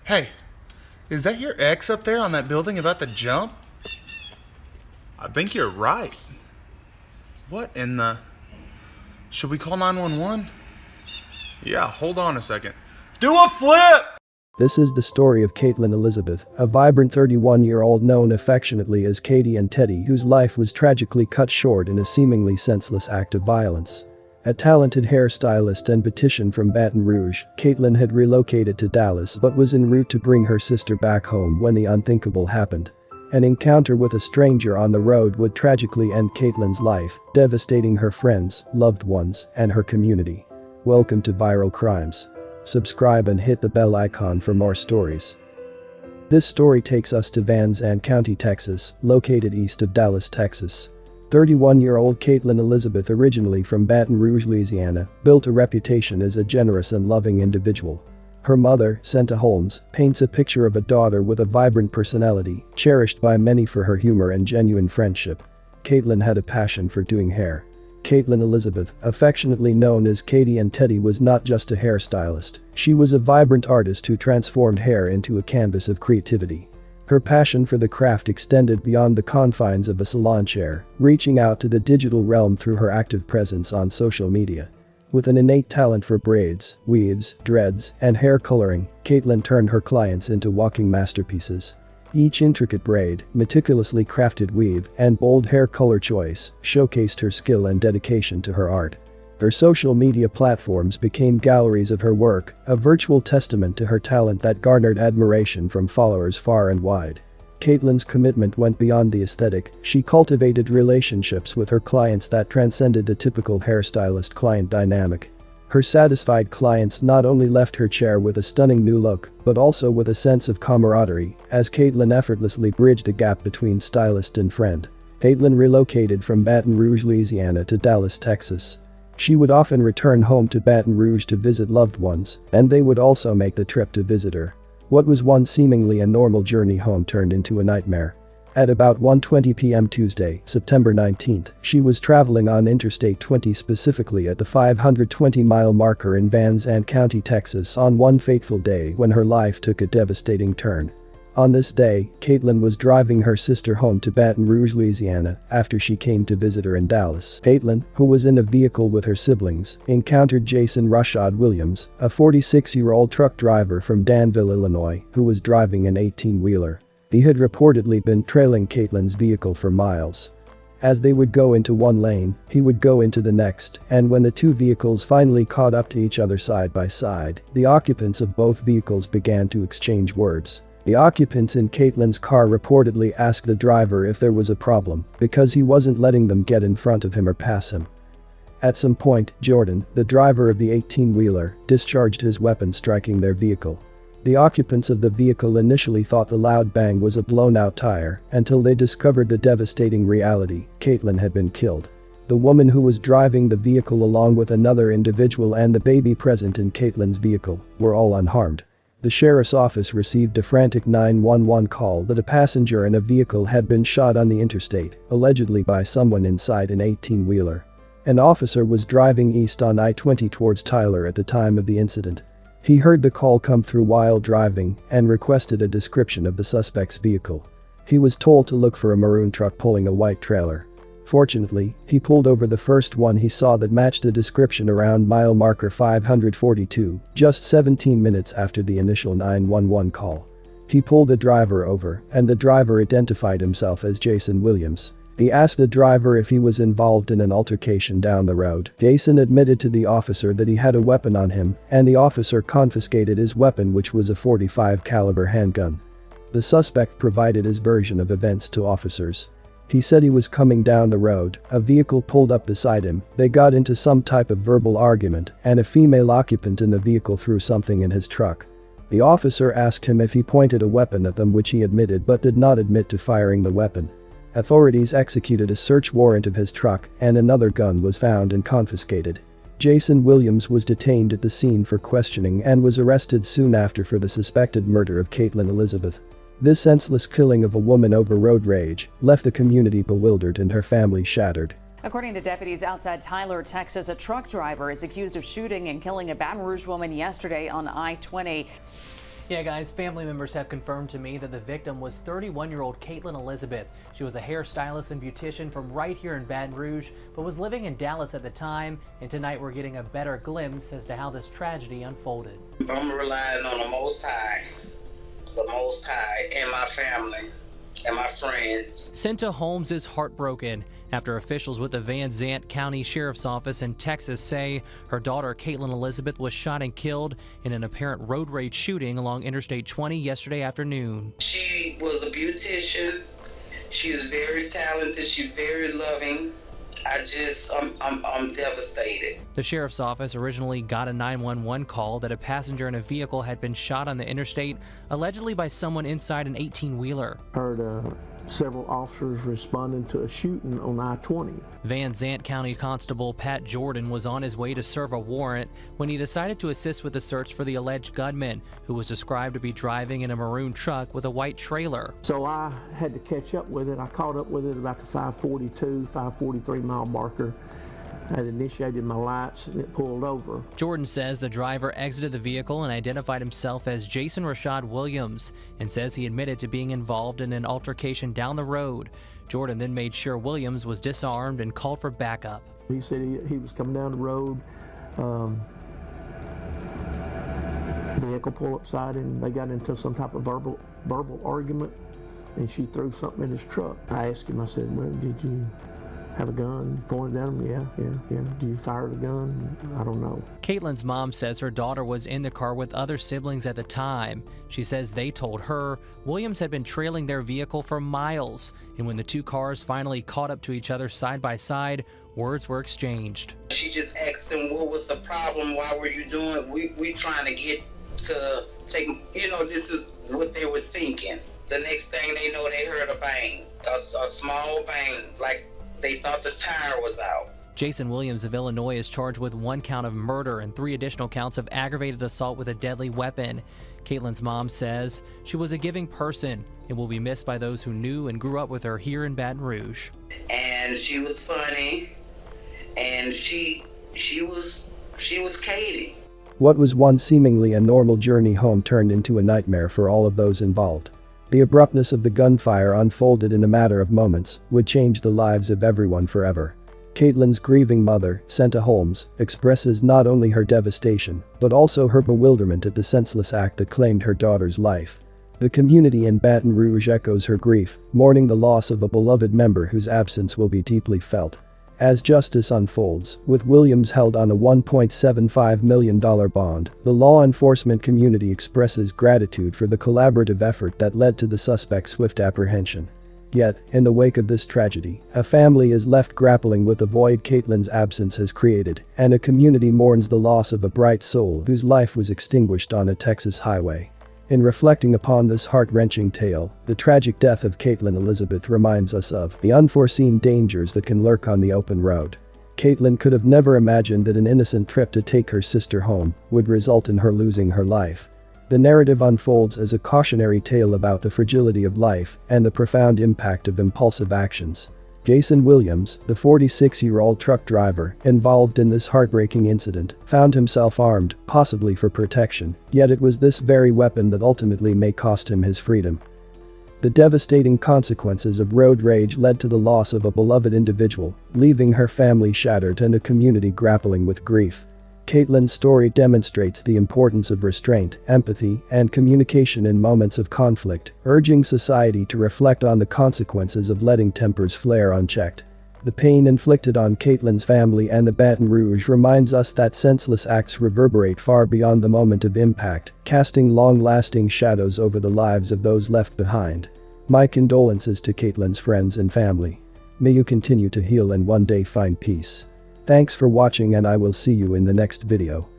Hey, is that your ex up there on that building about to jump? I think you're right. What in the... Should we call 911? Yeah, hold on a second. Do a flip! This is the story of Caitlyn Elizabeth, a vibrant 31-year-old known affectionately as Katie and Teddy, whose life was tragically cut short in a seemingly senseless act of violence. A talented hairstylist and beautician from Baton Rouge, Caitlyn had relocated to Dallas but was en route to bring her sister back home when the unthinkable happened. An encounter with a stranger on the road would tragically end Caitlyn's life, devastating her friends, loved ones, and her community. Welcome to Viral Crimes. Subscribe and hit the bell icon for more stories. This story takes us to Van Zandt County, Texas, located east of Dallas, Texas. 31-year-old Caitlyn Elizabeth, originally from Baton Rouge, Louisiana, built a reputation as a generous and loving individual. Her mother, Senta Holmes, paints a picture of a daughter with a vibrant personality, cherished by many for her humor and genuine friendship. Caitlyn had a passion for doing hair. Caitlyn Elizabeth, affectionately known as Katie and Teddy, was not just a hairstylist, she was a vibrant artist who transformed hair into a canvas of creativity. Her passion for the craft extended beyond the confines of a salon chair, reaching out to the digital realm through her active presence on social media. With an innate talent for braids, weaves, dreads, and hair coloring, Caitlyn turned her clients into walking masterpieces. Each intricate braid, meticulously crafted weave, and bold hair color choice showcased her skill and dedication to her art. Her social media platforms became galleries of her work, a virtual testament to her talent that garnered admiration from followers far and wide. Caitlyn's commitment went beyond the aesthetic. She cultivated relationships with her clients that transcended the typical hairstylist-client dynamic. Her satisfied clients not only left her chair with a stunning new look, but also with a sense of camaraderie, as Caitlyn effortlessly bridged the gap between stylist and friend. Caitlyn relocated from Baton Rouge, Louisiana to Dallas, Texas. She would often return home to Baton Rouge to visit loved ones, and they would also make the trip to visit her. What was once seemingly a normal journey home turned into a nightmare. At about 1:20 p.m. Tuesday, September 19th, she was traveling on Interstate 20, specifically at the 520-mile marker in Van Zandt County, Texas, on one fateful day when her life took a devastating turn. On this day, Caitlyn was driving her sister home to Baton Rouge, Louisiana, after she came to visit her in Dallas. Caitlyn, who was in a vehicle with her siblings, encountered Jason Rashad Williams, a 46-year-old truck driver from Danville, Illinois, who was driving an 18-wheeler. He had reportedly been trailing Caitlyn's vehicle for miles. As they would go into one lane, he would go into the next, and when the two vehicles finally caught up to each other side by side, the occupants of both vehicles began to exchange words. The occupants in Caitlyn's car reportedly asked the driver if there was a problem, because he wasn't letting them get in front of him or pass him. At some point, Jordan, the driver of the 18-wheeler, discharged his weapon, striking their vehicle. The occupants of the vehicle initially thought the loud bang was a blown-out tire, until they discovered the devastating reality: Caitlyn had been killed. The woman who was driving the vehicle, along with another individual and the baby present in Caitlyn's vehicle, were all unharmed. The sheriff's office received a frantic 911 call that a passenger in a vehicle had been shot on the interstate, allegedly by someone inside an 18-wheeler. An officer was driving east on I-20 towards Tyler at the time of the incident. He heard the call come through while driving and requested a description of the suspect's vehicle. He was told to look for a maroon truck pulling a white trailer. Fortunately, he pulled over the first one he saw that matched the description around mile marker 542, just 17 minutes after the initial 911 call. He pulled the driver over, and the driver identified himself as Jason Williams. He asked the driver if he was involved in an altercation down the road. Jason admitted to the officer that he had a weapon on him, and the officer confiscated his weapon, which was a .45 caliber handgun. The suspect provided his version of events to officers. He said he was coming down the road, a vehicle pulled up beside him, they got into some type of verbal argument, and a female occupant in the vehicle threw something in his truck. The officer asked him if he pointed a weapon at them, which he admitted, but did not admit to firing the weapon. Authorities executed a search warrant of his truck, and another gun was found and confiscated. Jason Williams was detained at the scene for questioning and was arrested soon after for the suspected murder of Caitlyn Elizabeth. This senseless killing of a woman over road rage left the community bewildered and her family shattered. According to deputies outside Tyler, Texas, a truck driver is accused of shooting and killing a Baton Rouge woman yesterday on I-20. Yeah, guys, family members have confirmed to me that the victim was 31-year-old Caitlyn Elizabeth. She was a hairstylist and beautician from right here in Baton Rouge, but was living in Dallas at the time, and tonight we're getting a better glimpse as to how this tragedy unfolded. I'm relying on the Most High, and my family, and my friends. Cynta Holmes is heartbroken after officials with the Van Zant County Sheriff's Office in Texas say her daughter Caitlyn Elizabeth was shot and killed in an apparent road rage shooting along Interstate 20 yesterday afternoon. She was a beautician. She was very talented. She's very loving. I'm devastated. The sheriff's office originally got a 911 call that a passenger in a vehicle had been shot on the interstate, allegedly by someone inside an 18-wheeler. Heard several officers responding to a shooting on I-20. Van Zant County Constable Pat Jordan was on his way to serve a warrant when he decided to assist with the search for the alleged gunman, who was described to be driving in a maroon truck with a white trailer. So I had to catch up with it. I caught up with it about the 542, 543 mile marker. I had initiated my lights and it pulled over. Jordan says the driver exited the vehicle and identified himself as Jason Rashad Williams and says he admitted to being involved in an altercation down the road. Jordan then made sure Williams was disarmed and called for backup. He said he was coming down the road. Vehicle pulled upside and they got into some type of verbal argument, and she threw something in his truck. I asked him, I said, well, did you have a gun? Pointed at him, yeah. Do you fire the gun? I don't know. Caitlyn's mom says her daughter was in the car with other siblings at the time. She says they told her Williams had been trailing their vehicle for miles, and when the two cars finally caught up to each other side by side, words were exchanged. She just asked him, what was the problem? Why were you doing? We trying to get to take, this is what they were thinking. The next thing they know, they heard a bang, a small bang, like they thought the tire was out. Jason Williams of Illinois is charged with 1 count of murder and 3 additional counts of aggravated assault with a deadly weapon. Caitlyn's mom says she was a giving person and will be missed by those who knew and grew up with her here in Baton Rouge. And she was funny, and she was Katie. What was once seemingly a normal journey home turned into a nightmare for all of those involved. The abruptness of the gunfire unfolded in a matter of moments would change the lives of everyone forever. Caitlyn's grieving mother, Cynta Holmes, expresses not only her devastation, but also her bewilderment at the senseless act that claimed her daughter's life. The community in Baton Rouge echoes her grief, mourning the loss of a beloved member whose absence will be deeply felt. As justice unfolds, with Williams held on a $1.75 million bond, the law enforcement community expresses gratitude for the collaborative effort that led to the suspect's swift apprehension. Yet, in the wake of this tragedy, a family is left grappling with the void Caitlyn's absence has created, and a community mourns the loss of a bright soul whose life was extinguished on a Texas highway. In reflecting upon this heart-wrenching tale, the tragic death of Caitlyn Elizabeth reminds us of the unforeseen dangers that can lurk on the open road. Caitlyn could have never imagined that an innocent trip to take her sister home would result in her losing her life. The narrative unfolds as a cautionary tale about the fragility of life and the profound impact of impulsive actions. Jason Williams, the 46-year-old truck driver involved in this heartbreaking incident, found himself armed, possibly for protection, yet it was this very weapon that ultimately may cost him his freedom. The devastating consequences of road rage led to the loss of a beloved individual, leaving her family shattered and a community grappling with grief. Caitlyn's story demonstrates the importance of restraint, empathy, and communication in moments of conflict, urging society to reflect on the consequences of letting tempers flare unchecked. The pain inflicted on Caitlyn's family and the Baton Rouge reminds us that senseless acts reverberate far beyond the moment of impact, casting long-lasting shadows over the lives of those left behind. My condolences to Caitlyn's friends and family. May you continue to heal and one day find peace. Thanks for watching, and I will see you in the next video.